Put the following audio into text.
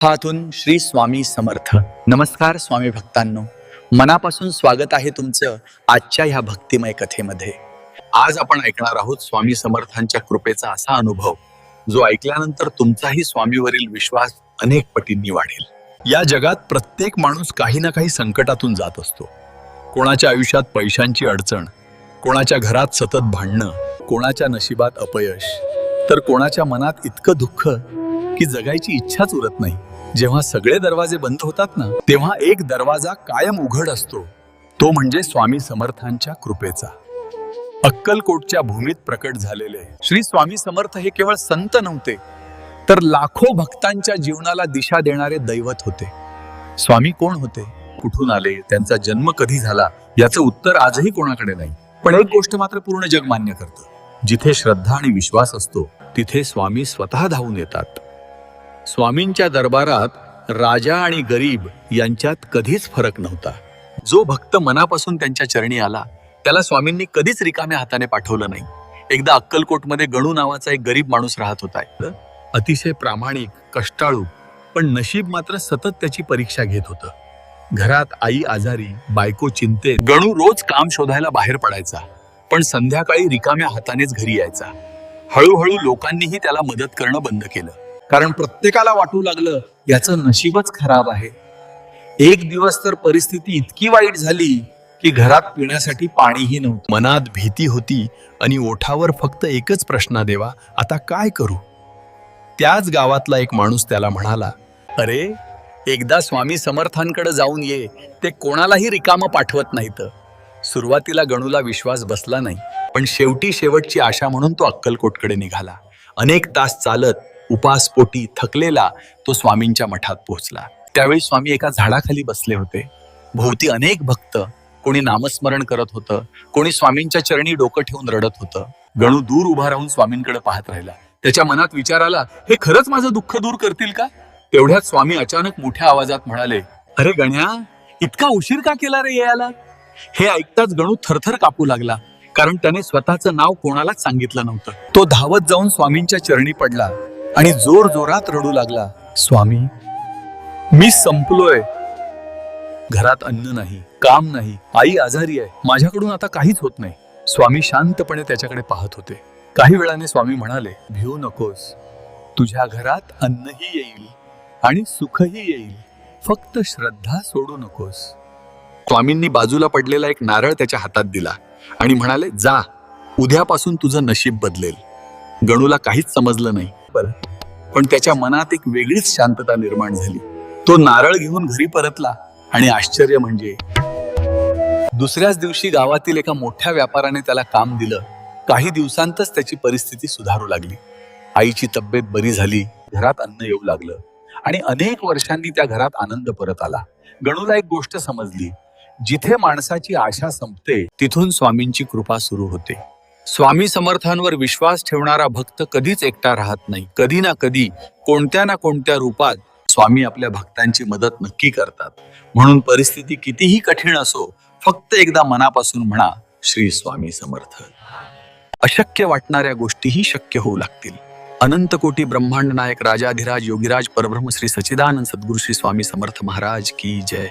हातून श्री स्वामी समर्थ. नमस्कार स्वामी भक्तांनो, मनापासून स्वागत आहे तुमचं आजच्या ह्या भक्तिमय कथेमध्ये. आज आपण ऐकणार आहोत स्वामी समर्थांच्या कृपेचा असा अनुभव जो ऐकल्यानंतर तुमचाही स्वामीवरील विश्वास अनेक पटींनी वाढेल. या जगात प्रत्येक माणूस काही ना काही संकटातून जात असतो. कोणाच्या आयुष्यात पैशांची अडचण, कोणाच्या घरात सतत भांडणं, कोणाच्या नशिबात अपयश, तर कोणाच्या मनात इतकं दुःख की जगायची इच्छाच उरत नाही. जेव्हा सगळे दरवाजे बंद होतात ना, तेव्हा एक दरवाजा कायम उघड असतो, तो म्हणजे स्वामी समर्थांच्या कृपेचा. अक्कलकोटच्या भूमीत प्रकट झालेले श्री स्वामी समर्थ हे केवळ संत नव्हते, तर लाखो भक्तांच्या जीवनाला दिशा देणारे दैवत होते. स्वामी कोण होते, कुठून आले, त्यांचा जन्म कधी झाला, याचं उत्तर आजही कोणाकडे नाही. पण एक गोष्ट मात्र पूर्ण जग मान्य करतं, जिथे श्रद्धा आणि विश्वास असतो तिथे स्वामी स्वतः धावून येतात. स्वामींच्या दरबारात राजा आणि गरीब यांच्यात कधीच फरक नव्हता. जो भक्त मनापासून त्यांच्या चरणी आला त्याला स्वामींनी कधीच रिकाम्या हाताने पाठवलं नाही. एकदा अक्कलकोटमध्ये गणू नावाचा एक गरीब माणूस राहत होता. अतिशय प्रामाणिक, कष्टाळू, पण नशीब मात्र सतत त्याची परीक्षा घेत होतं. घरात आई आजारी, बायको चिंतेत. गणू रोज काम शोधायला बाहेर पडायचा, पण संध्याकाळी रिकाम्या हातानेच घरी यायचा. हळूहळू लोकांनीही त्याला मदत करणं बंद केलं, कारण प्रत्येकाला वाटू लागलं याचं नशीबच खराब आहे. एक दिवस तर परिस्थिती इतकी वाईट झाली की घरात पिण्यासाठी पाणीही नव्हतं. मनात भीती होती आणि ओठावर फक्त एकच प्रश्न, देवा आता काय करू. त्याच गावातला एक माणूस त्याला म्हणाला, अरे एकदा स्वामी समर्थांकडे जाऊन ये, ते कोणालाही रिकामं पाठवत नाहीत. सुरुवातीला गणूला विश्वास बसला नाही, पण शेवटची आशा म्हणून तो अक्कलकोटकडे निघाला. अनेक तास चालत उपासपोटी थकलेला तो स्वामींच्या मठात पोहोचला. त्यावेळी स्वामी एका झाडाखाली बसले होते. भोवती अनेक भक्त, कोणी नामस्मरण करत होतं, कोणी स्वामींच्या चरणी डोकं ठेवून रडत होतं. गणू दूर उभा राहून स्वामींकडे पाहत राहिला. त्याच्या मनात विचार आला, हे खरंच माझं दुःख दूर करतील का. तेवढ्यात स्वामी अचानक मोठ्या आवाजात म्हणाले, अरे गण्या, इतका उशीर का केला रे यायला. हे ऐकताच गणू थरथर कापू लागला, कारण त्याने स्वतःचं नाव कोणालाच सांगितलं नव्हतं. तो धावत जाऊन स्वामींच्या चरणी पडला आणि जोर जोरात रडू लागला, स्वामी मी संपलोय. घरात अन्न नाही, काम नाही, आई आजारी आहे, माझ्याकडून आता काहीच होत नाही. स्वामी शांतपणे त्याच्याकडे पाहत होते. काही वेळाने स्वामी म्हणाले, भिऊ नकोस, तुझ्या घरात अन्नही येईल आणि सुखही येईल, फक्त श्रद्धा सोडू नकोस. स्वामींनी बाजूला पडलेला एक नारळ त्याच्या हातात दिला आणि म्हणाले, जा, उद्यापासून तुझं नशीब बदलेल. गणूला काहीच समजलं नाही, पण त्याच्या मनात एक वेगळीच शांतता निर्माण झाली. तो नारळ घेऊन घरी परतला आणि आश्चर्य म्हणजे दुसऱ्याच दिवशी गावातील एका मोठ्या व्यापाराने त्याला काम दिलं. काही दिवसांतच त्याची परिस्थिती सुधारू लागली. आईची तब्येत बरी झाली, घरात अन्न येऊ लागलं आणि अनेक वर्षांनी त्या घरात आनंद परत आला. गणूला एक गोष्ट समजली, जिथे माणसाची आशा संपते तिथून स्वामींची कृपा सुरू होते. स्वामी समर्थांवर विश्वास ठेवणारा भक्त कधीच एकटा राहत नाही. कधी ना कधी, कोणत्या ना कोणत्या रूपात स्वामी आपल्या भक्तांची मदत नक्की करतात. म्हणून परिस्थिती कितीही कठीण असो, फक्त एकदा मनापासून म्हणा, श्री स्वामी समर्थ. अशक्य वाटणाऱ्या गोष्टीही शक्य होऊ लागतील. अनंत कोटी ब्रह्मांड नायक राजाधिराज योगीराज परब्रह्म श्री सच्चिदानंद सद्गुरु श्री स्वामी समर्थ महाराज की जय.